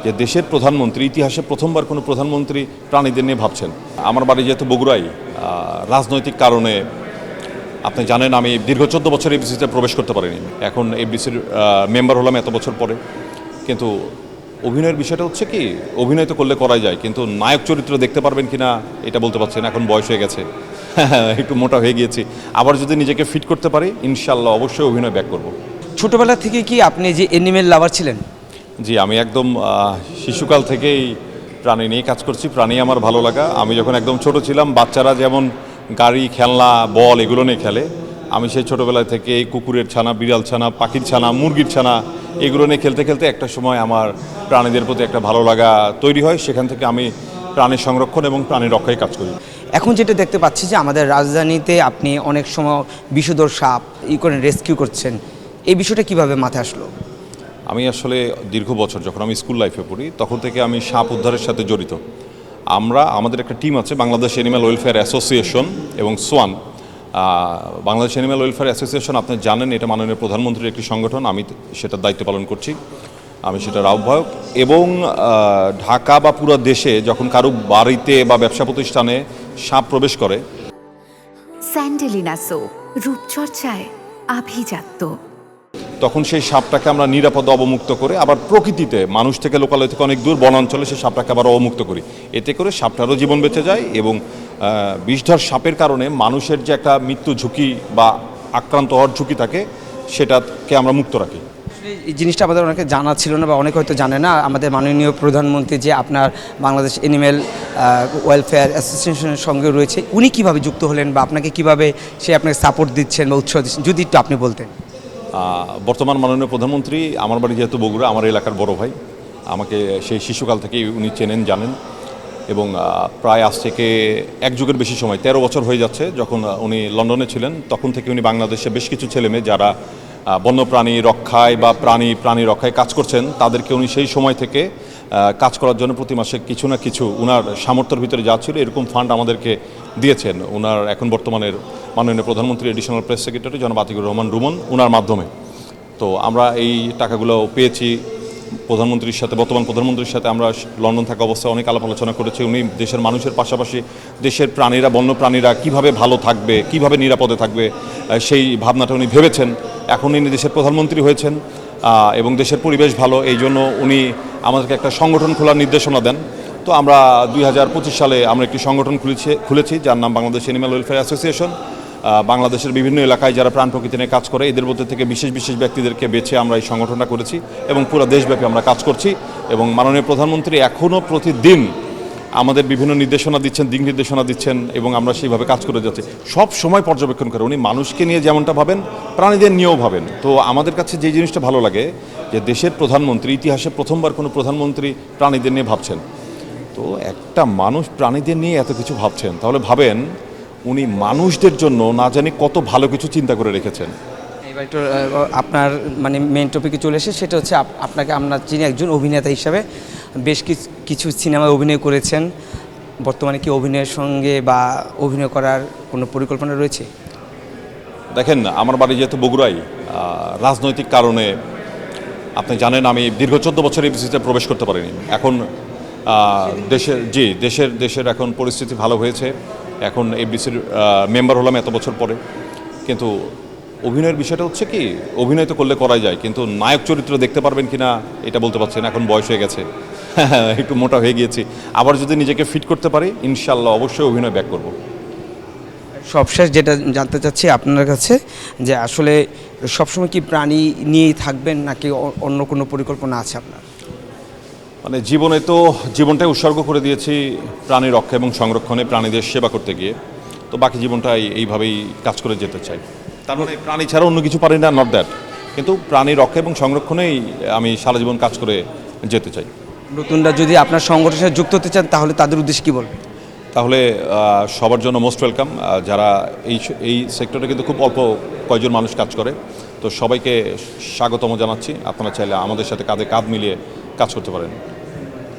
যে দেশের প্রধানমন্ত্রী ইতিহাসে প্রথমবার কোনো প্রধানমন্ত্রী প্রাণীদের নিয়ে ভাবছেন। আমার বাড়ি যেহেতু বগুড়াই, রাজনৈতিক কারণে আপনি জানেন আমি দীর্ঘ 14 বছর এফডিসিতে প্রবেশ করতে পারিনি। এখন এফডিসির মেম্বার হলাম এত বছর পরে। কিন্তু অভিনয়ের বিষয়টা হচ্ছে কি, অভিনয় তো করলে করাই যায়, কিন্তু নায়ক চরিত্র দেখতে পারবেন কিনা এটা বলতে পারছি না। এখন বয়স হয়ে গেছে, একটু মোটা হয়ে গিয়েছি। আবার যদি নিজেকে ফিট করতে পারি ইনশাল্লাহ অবশ্যই অভিনয় ব্যাক করব। ছোটবেলা থেকে কি আপনি যে অ্যানিমেল লাভার ছিলেন? জি, আমি একদম শিশুকাল থেকেই প্রাণী নিয়ে কাজ করছি। প্রাণী আমার ভালো লাগা। আমি যখন একদম ছোট ছিলাম, বাচ্চারা যেমন গাড়ি, খেলনা, বল এগুলো নিয়ে খেলে, আমি সেই ছোটোবেলা থেকে কুকুরের ছানা, বিড়াল ছানা, পাখির ছানা, মুরগির ছানা এগুলো নিয়ে খেলতে খেলতে একটা সময় আমার প্রাণীদের প্রতি একটা ভালো লাগা তৈরি হয়। সেখান থেকে আমি প্রাণী সংরক্ষণ এবং প্রাণী রক্ষায় কাজ করি। এখন যেটা দেখতে পাচ্ছি যে আমাদের রাজধানীতে আপনি অনেক সময় বিষধর সাপ করে রেস্কিউ করছেন, এই বিষয়টা কিভাবে মাথায় আসলো? আমি আসলে দীর্ঘ বছর যখন আমি স্কুল লাইফে পড়ি তখন থেকে আমি সাপ উদ্ধারের সাথে জড়িত। আমাদের একটা টিম আছে, বাংলাদেশ অ্যানিম্যাল ওয়েলফেয়ার অ্যাসোসিয়েশন এবং Swan. Bangladesh animal welfare association আপনি জানেন, এটা মাননীয় প্রধানমন্ত্রীর একটি সংগঠন। আমি সেটার দায়িত্ব পালন করছি, আমি সেটার আহ্বায়ক। এবং ঢাকা বা পুরো দেশে যখন কারো বাড়িতে বা ব্যবসা প্রতিষ্ঠানে সাপ প্রবেশ করে, স্যান্ডেলিনা সো রূপচর্চায় আভিজাত্য, তখন সেই সাপটাকে আমরা নিরাপদে অবমুক্ত করে আবার প্রকৃতিতে মানুষ থেকে লোকালয় থেকে অনেক দূর বনাঞ্চলে সেই সাপটাকে আবার অবমুক্ত করি। এতে করে সাপটারও জীবন বেঁচে যায় এবং বিষধর সাপের কারণে মানুষের যে একটা মৃত্যু ঝুঁকি বা আক্রান্ত হওয়ার ঝুঁকি থাকে সেটাকে আমরা মুক্ত রাখি। এই জিনিসটা আমাদের অনেকে জানা ছিল না বা অনেকে হয়তো জানে না। আমাদের মাননীয় প্রধানমন্ত্রী যে আপনার বাংলাদেশ অ্যানিম্যাল ওয়েলফেয়ার অ্যাসোসিয়েশনের সঙ্গে রয়েছে, উনি কিভাবে যুক্ত হলেন বা আপনাকে কিভাবে সে আপনাকে সাপোর্ট দিচ্ছেন বা উৎসাহ দিচ্ছেন, যদি একটু আপনি বলতেন। বর্তমান মাননীয় প্রধানমন্ত্রী আমার বাড়ি যেহেতু বগুড়া, আমার এলাকার বড় ভাই। আমাকে সেই শিশুকাল থেকেই উনি চেনেন, জানেন। এবং প্রায় আজ থেকে এক যুগের বেশি সময়, 13 বছর হয়ে যাচ্ছে যখন উনি লন্ডনে ছিলেন, তখন থেকে উনি বাংলাদেশে বেশ কিছু ছেলেমেয়ে যারা বন্যপ্রাণী রক্ষায় বা প্রাণী রক্ষায় কাজ করছেন তাদেরকে উনি সেই সময় থেকে কাজ করার জন্য প্রতি মাসে কিছু না কিছু উনার সামর্থ্যের ভিতরে যা ছিল এরকম ফান্ড আমাদেরকে দিয়েছেন। উনার এখন বর্তমানের মাননীয় প্রধানমন্ত্রী এডিশনাল প্রেস সেক্রেটারি জনাব আতিকুর রহমান রুমন, উনার মাধ্যমে। তো আমরা এই টাকাগুলো পেয়েছি বর্তমান প্রধানমন্ত্রীর সাথে আমরা লন্ডন থাকা অবস্থায় অনেক আলাপ আলোচনা করেছি। উনি দেশের মানুষের পাশাপাশি দেশের প্রাণীরা, বন্যপ্রাণীরা কীভাবে ভালো থাকবে, কীভাবে নিরাপদে থাকবে, সেই ভাবনাটা উনি ভেবেছেন। এখন উনি দেশের প্রধানমন্ত্রী হয়েছেন এবং দেশের পরিবেশ ভালো, এই জন্য উনি আমাদেরকে একটা সংগঠন খোলার নির্দেশনা দেন। তো আমরা 2025 সালে আমরা একটি সংগঠন খুলেছি যার নাম বাংলাদেশ অ্যানিম্যাল ওয়েলফেয়ার অ্যাসোসিয়েশন। বাংলাদেশের বিভিন্ন এলাকায় যারা প্রাণ প্রকৃতি নিয়ে কাজ করে এদের মধ্যে থেকে বিশেষ বিশেষ ব্যক্তিদেরকে বেছে আমরা এই সংগঠনটা করেছি এবং পুরো দেশব্যাপী আমরা কাজ করছি। এবং মাননীয় প্রধানমন্ত্রী এখনও প্রতিদিন আমাদের বিভিন্ন নির্দেশনা দিচ্ছেন, দিক নির্দেশনা দিচ্ছেন এবং আমরা সেইভাবে কাজ করে যাচ্ছি। সব সময় পর্যবেক্ষণ করে উনি মানুষকে নিয়ে যেমনটা ভাবেন প্রাণীদের নিয়েও ভাবেন। তো আমাদের কাছে যে জিনিসটা ভালো লাগে যে দেশের প্রধানমন্ত্রী ইতিহাসে প্রথমবার কোনো প্রধানমন্ত্রী প্রাণীদের নিয়ে ভাবছেন। তো একটা মানুষ প্রাণীদের নিয়ে এত কিছু ভাবছেন, তাহলে ভাবেন উনি মানুষদের জন্য না জানি কত ভালো কিছু চিন্তা করে রেখেছেন। এবার একটু আপনার মানে মেন টপিকে চলে এসে, সেটা হচ্ছে আপনাকে আমরা চিনি একজন অভিনেতা হিসাবে, বেশ কিছু সিনেমায় অভিনয় করেছেন। বর্তমানে কি অভিনয়ের সঙ্গে বা অভিনয় করার কোনো পরিকল্পনা রয়েছে? দেখেন, আমার বাড়ি যেহেতু বগুড়াই, রাজনৈতিক কারণে আপনি জানেন আমি দীর্ঘ 14 বছর এফডিসিতে প্রবেশ করতে পারিনি। এখন দেশের এখন পরিস্থিতি ভালো হয়েছে। এখন এফডিসির মেম্বার হলাম এত বছর পরে। কিন্তু অভিনয়ের বিষয়টা হচ্ছে কি, অভিনয় তো করলে করাই যায়, কিন্তু নায়ক চরিত্র দেখতে পারবেন কিনা এটা বলতে পারছি না। এখন বয়স হয়ে গেছে, একটু মোটা হয়ে গিয়েছি। আবার যদি নিজেকে ফিট করতে পারি ইনশাল্লাহ অবশ্যই অভিনয় ব্যাক করব। সবশেষ যেটা জানতে চাচ্ছি আপনার কাছে, যে আসলে সবসময় কি প্রাণী নিয়েই থাকবেন নাকি অন্য কোনো পরিকল্পনা আছে আপনার? মানে জীবনটাই উৎসর্গ করে দিয়েছি প্রাণী রক্ষা এবং সংরক্ষণে, প্রাণীদের সেবা করতে গিয়ে। তো বাকি জীবনটাই এইভাবেই কাজ করে যেতে চাই। তার মানে প্রাণী ছাড়া অন্য কিছু পারি না, নট দ্যাট, কিন্তু প্রাণী রক্ষা এবং সংরক্ষণেই আমি সারা জীবন কাজ করে যেতে চাই। নতুনরা যদি আপনার সংগঠনের সাথে যুক্ত হতে চান তাহলে তাদের উদ্দেশ্যে কী বলবেন? তাহলে সবার জন্য মোস্ট ওয়েলকাম। যারা এই সেক্টরে কিন্তু খুব অল্প কয়েকজন মানুষ কাজ করে, তো সবাইকে স্বাগতম জানাচ্ছি। আপনারা চাইলে আমাদের সাথে কাঁধে কাঁধ মিলিয়ে কাজ করতে পারেন।